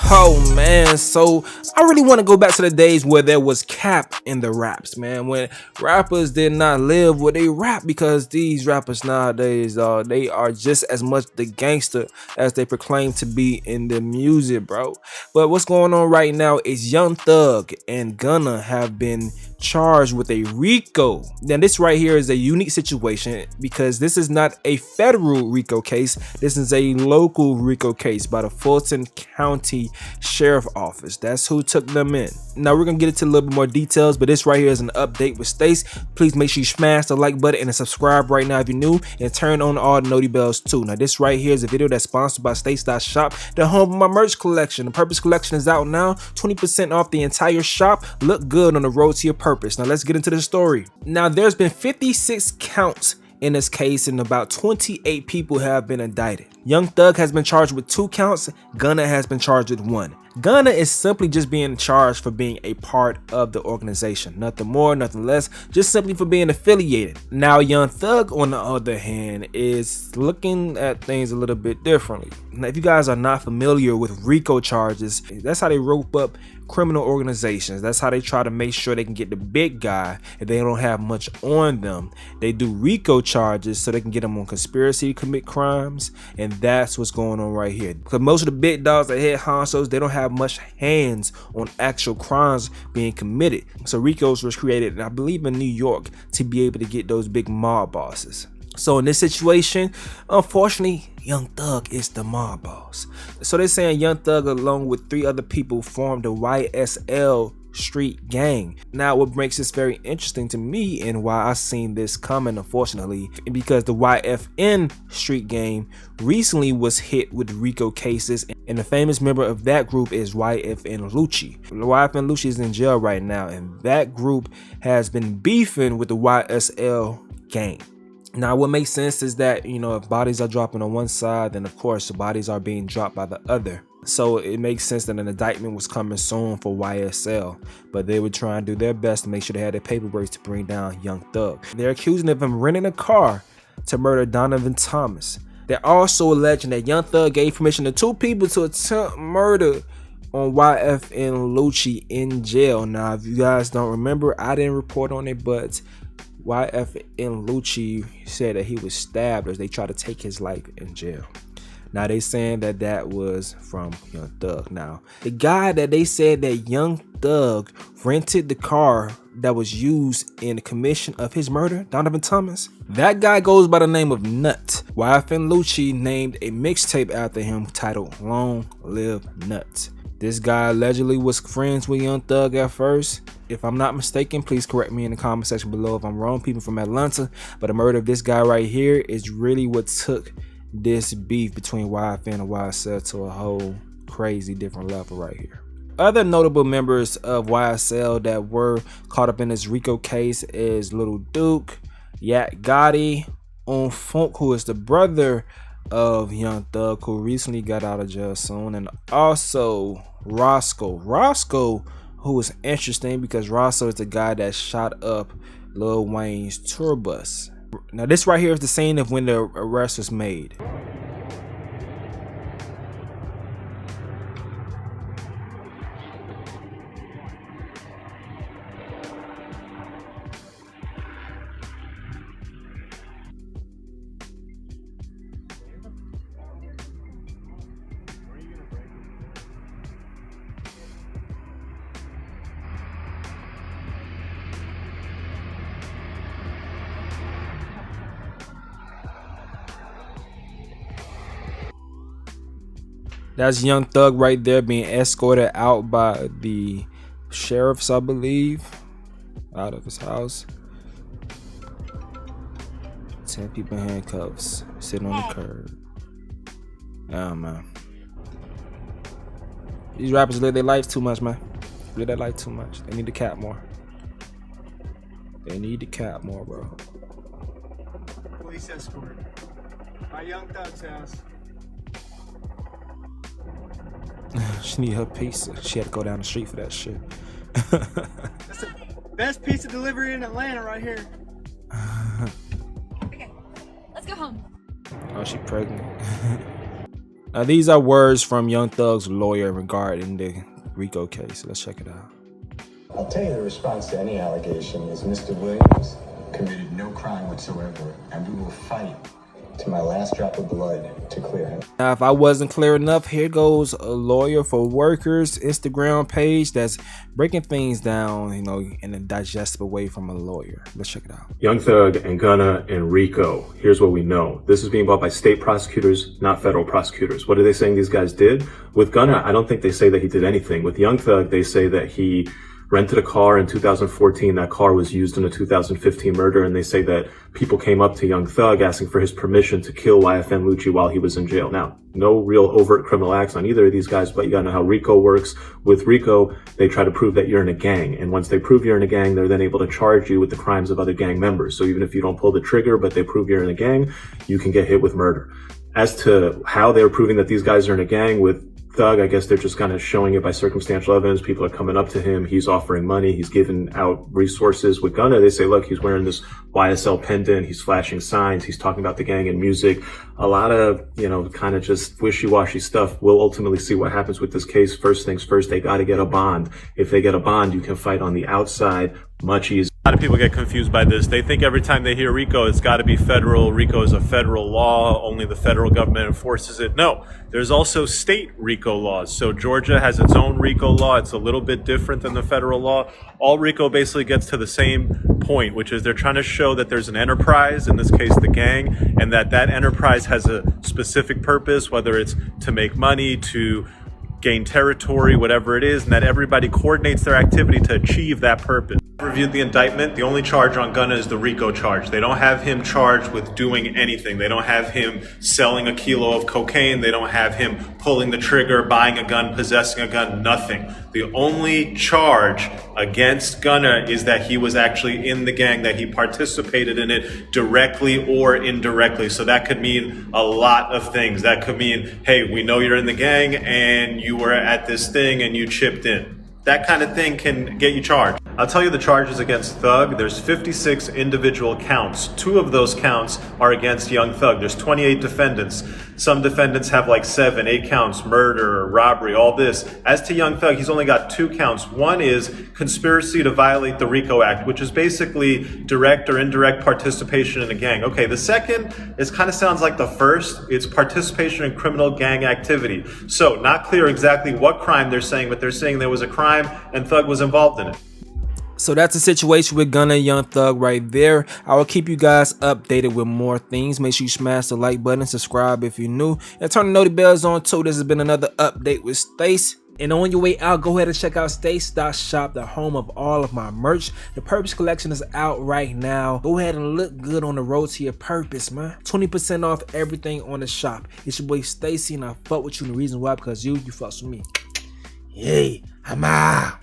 Oh man, so I really want to go back to the days where there was cap in the raps, man. When rappers did not live what they rap, because these rappers nowadays, they are just as much the gangster as they proclaim to be in the music, bro. But what's going on right now is Young Thug and Gunna have been charged with a Rico. Now this right here is a unique situation because this is not a federal Rico case. This is a local Rico case by the Fulton County Sheriff Office. That's who took them in. Now we're gonna get into a little bit more details, but this right here is an update with Stace. Please make sure you smash the like button and subscribe right now if you're new, and turn on all the noti bells too. Now this right here is a video that's sponsored by Stace.shop, the home of my merch collection. The Purpose collection is out now, 20% off the entire shop. Look good on the road to your purpose. Now let's get into the story. Now there's been 56 counts in this case, and about 28 people have been indicted. Young Thug has been charged with 2 counts. Gunna has been charged with 1. Gunna is simply just being charged for being a part of the organization. Nothing more, nothing less, just simply for being affiliated. Now, Young Thug, on the other hand, is looking at things a little bit differently. Now, if you guys are not familiar with RICO charges, that's how they rope up criminal organizations. That's how they try to make sure they can get the big guy if they don't have much on them. They do RICO charges so they can get them on conspiracy to commit crimes, and that's what's going on right here. Because most of the big dogs, the head honchos, they don't have much hands on actual crimes being committed. So RICO's was created, I believe, in New York to be able to get those big mob bosses. So in this situation, unfortunately, Young Thug is the mob boss. So they're saying Young Thug, along with 3 other people, formed the YSL street gang. Now what makes this very interesting to me, and why I seen this coming, unfortunately, because the YFN street gang recently was hit with RICO cases, and the famous member of that group is YFN Lucci. YFN Lucci is in jail right now, and that group has been beefing with the YSL gang. Now what makes sense is that, you know, if bodies are dropping on one side, then of course the bodies are being dropped by the other. So it makes sense that an indictment was coming soon for YSL, but they would try and do their best to make sure they had their paperwork to bring down Young Thug. They're accusing of him renting a car to murder Donovan Thomas. They're also alleging that Young Thug gave permission to 2 people to attempt murder on YFN Lucci in jail. Now if you guys don't remember, I didn't report on it, but YFN Lucci said that he was stabbed as they tried to take his life in jail. Now they saying that that was from Young Thug. Now the guy that they said that Young Thug rented the car that was used in the commission of his murder, Donovan Thomas, that guy goes by the name of Nut. YFN Lucci named a mixtape after him titled Long Live Nut. This guy allegedly was friends with Young Thug at first. If I'm not mistaken, please correct me in the comment section below if I'm wrong, people from Atlanta. But the murder of this guy right here is really what took this beef between YFN and YSL to a whole crazy different level right here. Other notable members of YSL that were caught up in this RICO case is Lil Duke, Yak Gotti, Funk, who is the brother of Young Thug, who recently got out of jail soon, and also Roscoe, who is interesting because Roscoe is the guy that shot up Lil Wayne's tour bus. Now this right here is the scene of when the arrest was made. That's Young Thug right there being escorted out by the sheriffs, I believe, out of his house. 10 people in handcuffs, sitting on the curb. Oh man, these rappers live their life too much, man. Live their life too much. They need to cap more. They need to cap more, bro. Police escort by Young Thug's house. She need her pizza. She had to go down the street for that shit. That's the best pizza delivery in Atlanta right here. Okay, let's go home. Oh, she pregnant. Now, these are words from Young Thug's lawyer regarding the Rico case. Let's check it out. I'll tell you the response to any allegation is Mr. Williams committed no crime whatsoever, and we will fight to my last drop of blood to clear him. Now, if I wasn't clear enough, here goes a lawyer for workers Instagram page that's breaking things down, you know, in a digestible way from a lawyer. Let's check it out. Young Thug and Gunna and Rico. Here's what we know. This is being bought by state prosecutors, not federal prosecutors. What are they saying these guys did? With Gunna, I don't think they say that he did anything. With Young Thug, they say that he rented a car in 2014. That car was used in a 2015 murder, and they say that people came up to Young Thug asking for his permission to kill YFN Lucci while he was in jail. Now, no real overt criminal acts on either of these guys, but you gotta know how Rico works. With Rico, they try to prove that you're in a gang, and once they prove you're in a gang, they're then able to charge you with the crimes of other gang members. So even if you don't pull the trigger, but they prove you're in a gang, you can get hit with murder. As to how they're proving that these guys are in a gang with Thug, I guess they're just kind of showing it by circumstantial evidence. People are coming up to him. He's offering money. He's giving out resources. With Gunna, they say, look, he's wearing this YSL pendant. He's flashing signs. He's talking about the gang and music. A lot of, you know, kind of just wishy-washy stuff. We'll ultimately see what happens with this case. First things first, they got to get a bond. If they get a bond, you can fight on the outside much easier. A lot of people get confused by this. They think every time they hear Rico, it's got to be federal. Rico is a federal law. Only the federal government enforces it. No, there's also state Rico laws. So Georgia has its own Rico law. It's a little bit different than the federal law. All Rico basically gets to the same point, which is they're trying to show that there's an enterprise, in this case the gang, and that enterprise has a specific purpose, whether it's to make money, to gain territory, whatever it is, and that everybody coordinates their activity to achieve that purpose. Reviewed the indictment. The only charge on Gunna is the Rico charge. They don't have him charged with doing anything. They don't have him selling a kilo of cocaine. They don't have him pulling the trigger, buying a gun, possessing a gun, nothing. The only charge against Gunna is that he was actually in the gang, that he participated in it directly or indirectly. So that could mean a lot of things. That could mean, hey, we know you're in the gang and you were at this thing and you chipped in. That kind of thing can get you charged. I'll tell you the charges against Thug. There's 56 individual counts. 2 of those counts are against Young Thug. There's 28 defendants. Some defendants have like 7, 8 counts, murder, robbery, all this. As to Young Thug, he's only got 2 counts. One is conspiracy to violate the RICO Act, which is basically direct or indirect participation in a gang. Okay, the second is kind of sounds like the first. It's participation in criminal gang activity. So not clear exactly what crime they're saying, but they're saying there was a crime and Thug was involved in it. So that's the situation with Gunna and Young Thug right there. I will keep you guys updated with more things. Make sure you smash the like button, subscribe if you're new, and turn the notification bells on too. This has been another update with Stace. And on your way out, go ahead and check out Stace.shop, the home of all of my merch. The Purpose collection is out right now. Go ahead and look good on the road to your purpose, man. 20% off everything on the shop. It's your boy Stacy, and I fuck with you, and the reason why, because you fucks with me. Yay, I'm out.